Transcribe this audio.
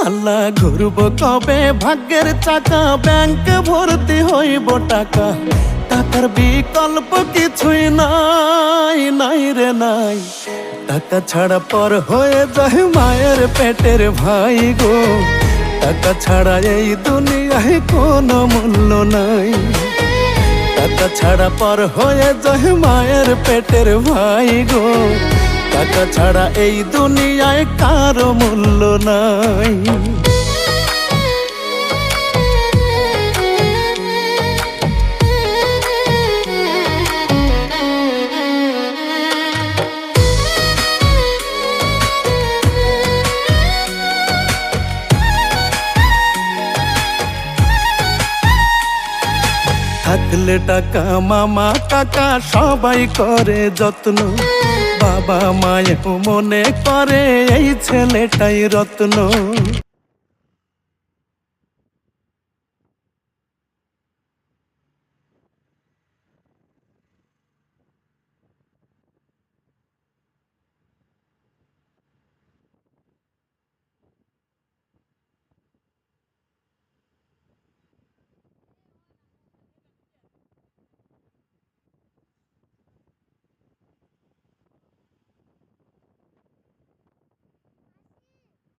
আল্লাহ ঘুরব কবে ভাগ্যের চাকা, ব্যাংক ভর্তি হইব টাকা, টাকার বিকল্প কিছুই নাই, নাই রে নাই। টাকা ছাড়া পর হয়ে যায় মায়ের পেটের ভাই গো, টাকা ছাড়া এই দুনিয়ায় কোনো মূল্য নাই। টাকা ছাড়া পর হয়ে যায় মায়ের পেটের ভাই গো, টাকা ছাড়া এই দুনিয়ায় কারো মূল্য নাই। থাকলে টাকা মামা কাকা সবাই করে যত্ন, বাবা মায়েও মনে করে এই ছেলেটাই রত্ন।